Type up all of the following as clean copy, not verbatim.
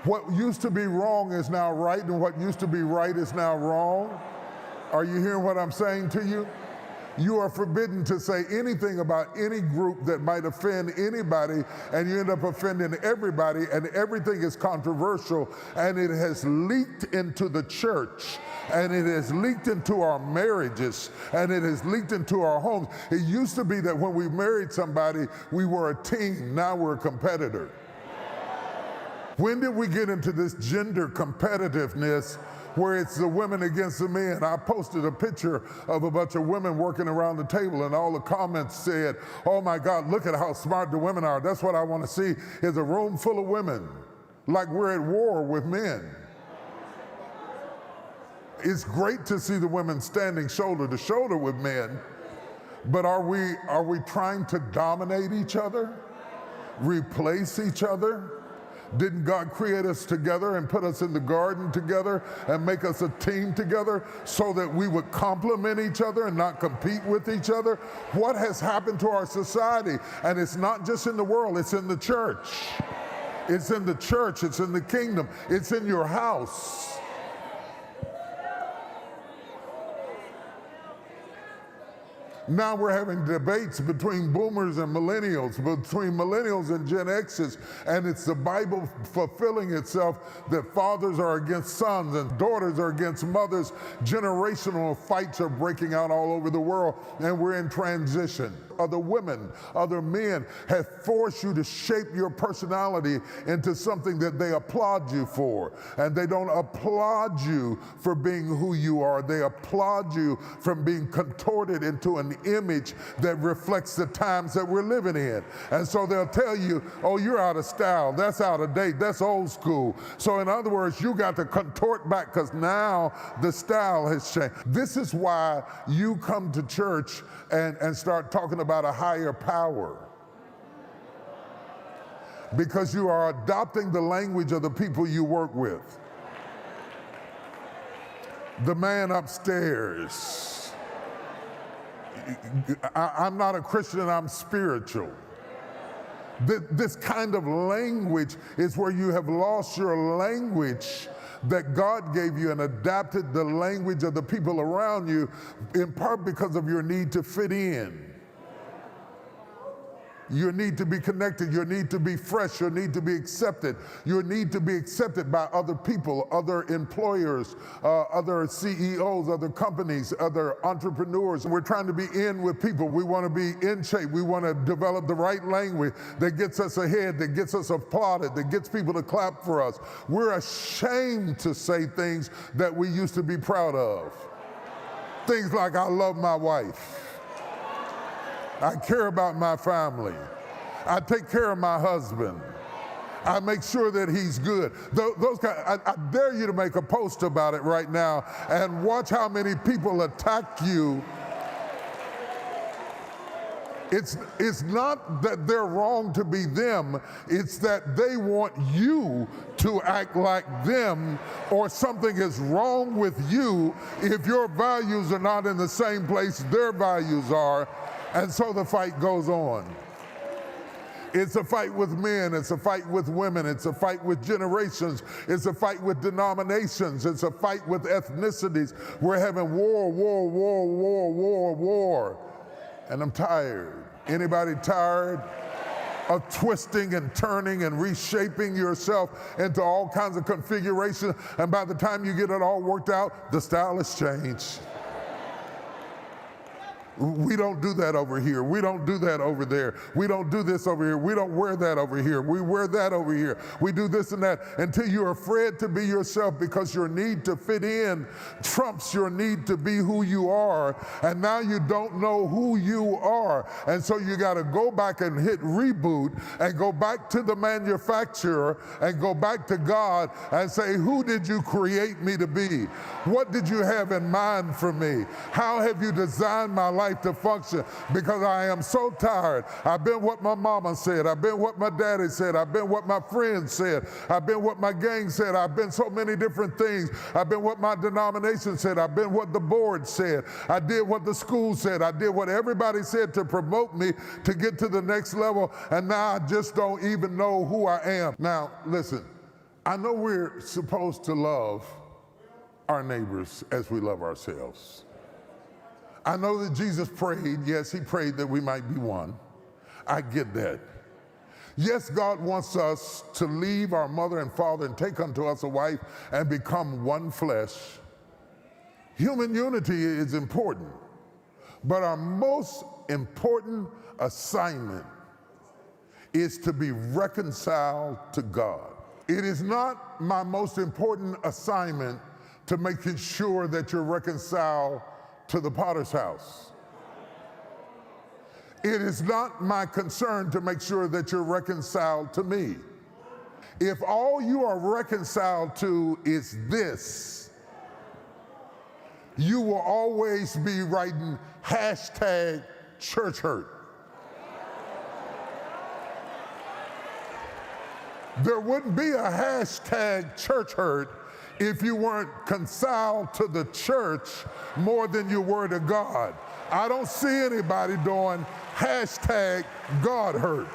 What used to be wrong is now right, and what used to be right is now wrong. Are you hearing what I'm saying to you? You are forbidden to say anything about any group that might offend anybody, and you end up offending everybody, and everything is controversial, and it has leaked into the church, and it has leaked into our marriages, and it has leaked into our homes. It used to be that when we married somebody, we were a team. Now we're a competitor. When did we get into this gender competitiveness where it's the women against the men? I posted a picture of a bunch of women working around the table, and all the comments said, "Oh my God, look at how smart the women are. That's what I want to see, is a room full of women, like we're at war with men." It's great to see the women standing shoulder to shoulder with men, but are we trying to dominate each other, replace each other? Didn't God create us together and put us in the garden together and make us a team together so that we would complement each other and not compete with each other? What has happened to our society? And it's not just in the world, it's in the church. It's in the church, it's in the kingdom, it's in your house. Now we're having debates between boomers and millennials, between millennials and Gen X's, and it's the Bible fulfilling itself that fathers are against sons and daughters are against mothers. Generational fights are breaking out all over the world, and we're in transition. Other women, other men have forced you to shape your personality into something that they applaud you for. And they don't applaud you for being who you are. They applaud you from being contorted into an image that reflects the times that we're living in. And so they'll tell you, "Oh, you're out of style. That's out of date. That's old school." So in other words, you got to contort back because now the style has changed. This is why you come to church and start talking about a higher power. Because you are adopting the language of the people you work with. The man upstairs. I'm not a Christian, I'm spiritual. This kind of language is where you have lost your language that God gave you and adapted the language of the people around you, in part because of your need to fit in. Your need to be connected, your need to be fresh, your need to be accepted, your need to be accepted by other people, other employers, other CEOs, other companies, other entrepreneurs. We're trying to be in with people. We want to be in shape. We want to develop the right language that gets us ahead, that gets us applauded, that gets people to clap for us. We're ashamed to say things that we used to be proud of. Things like, "I love my wife. I care about my family. I take care of my husband. I make sure that he's good." Those kind. I dare you to make a post about it right now and watch how many people attack you. It's not that they're wrong to be them, it's that they want you to act like them, or something is wrong with you if your values are not in the same place their values are. And so the fight goes on. It's a fight with men, it's a fight with women, it's a fight with generations, it's a fight with denominations, it's a fight with ethnicities. We're having war. And I'm tired. Anybody tired of twisting and turning and reshaping yourself into all kinds of configurations? And by the time you get it all worked out, the style has changed. We don't do that over here. We don't do that over there. We don't do this over here. We don't wear that over here. We wear that over here. We do this and that, until you're afraid to be yourself because your need to fit in trumps your need to be who you are. And now you don't know who you are. And so you got to go back and hit reboot and go back to the manufacturer and go back to God and say, "Who did you create me to be? What did you have in mind for me? How have you designed my life to function?" Because I am so tired. I've been what my mama said. I've been what my daddy said. I've been what my friends said. I've been what my gang said. I've been so many different things. I've been what my denomination said. I've been what the board said. I did what the school said. I did what everybody said to promote me to get to the next level. And now I just don't even know who I am. Now, listen, I know we're supposed to love our neighbors as we love ourselves. I know that Jesus prayed, yes, he prayed that we might be one. I get that. Yes, God wants us to leave our mother and father and take unto us a wife and become one flesh. Human unity is important, but our most important assignment is to be reconciled to God. It is not my most important assignment to make sure that you're reconciled to the potter's house. It is not my concern to make sure that you're reconciled to me. If all you are reconciled to is this, you will always be writing hashtag church hurt. There wouldn't be a hashtag church hurt if you weren't reconciled to the church more than you were to God. I don't see anybody doing hashtag God hurt.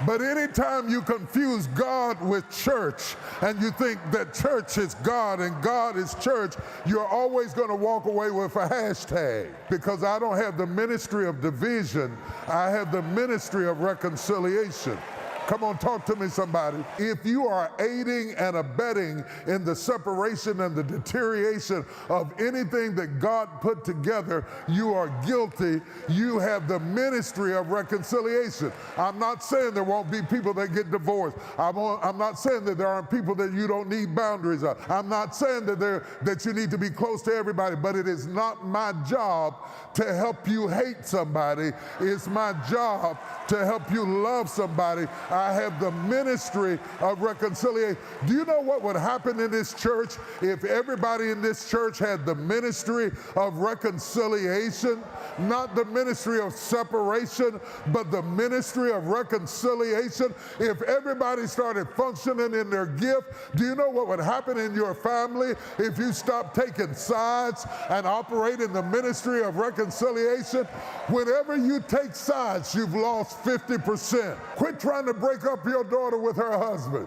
But anytime you confuse God with church and you think that church is God and God is church, you're always going to walk away with a hashtag. Because I don't have the ministry of division, I have the ministry of reconciliation. Come on, talk to me, somebody. If you are aiding and abetting in the separation and the deterioration of anything that God put together, you are guilty. You have the ministry of reconciliation. I'm not saying there won't be people that get divorced. I'm not saying that there aren't people that you don't need boundaries of. I'm not saying that you need to be close to everybody, but it is not my job to help you hate somebody. It's my job to help you love somebody. I have the ministry of reconciliation. Do you know what would happen in this church if everybody in this church had the ministry of reconciliation? Not the ministry of separation, but the ministry of reconciliation. If everybody started functioning in their gift, do you know what would happen in your family if you stopped taking sides and operate in the ministry of reconciliation? Whenever you take sides, you've lost 50%. Quit trying to break up your daughter with her husband.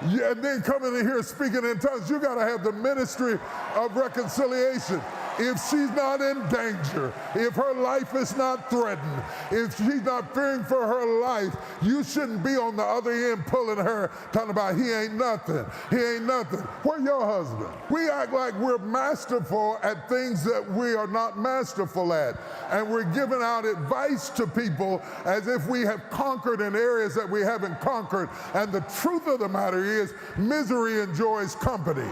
Yeah, and then coming in here speaking in tongues. You got to have the ministry of reconciliation. If she's not in danger, if her life is not threatened, if she's not fearing for her life, you shouldn't be on the other end pulling her, talking about he ain't nothing, he ain't nothing. Where's your husband? We act like we're masterful at things that we are not masterful at. And we're giving out advice to people as if we have conquered in areas that we haven't conquered. And the truth of the matter is, misery enjoys company.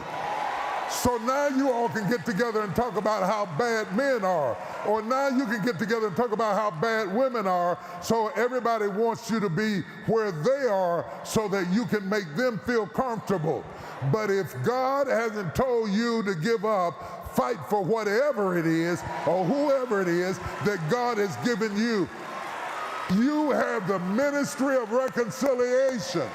So now you all can get together and talk about how bad men are. Or now you can get together and talk about how bad women are. So everybody wants you to be where they are so that you can make them feel comfortable. But if God hasn't told you to give up, fight for whatever it is or whoever it is that God has given you. You have the ministry of reconciliation.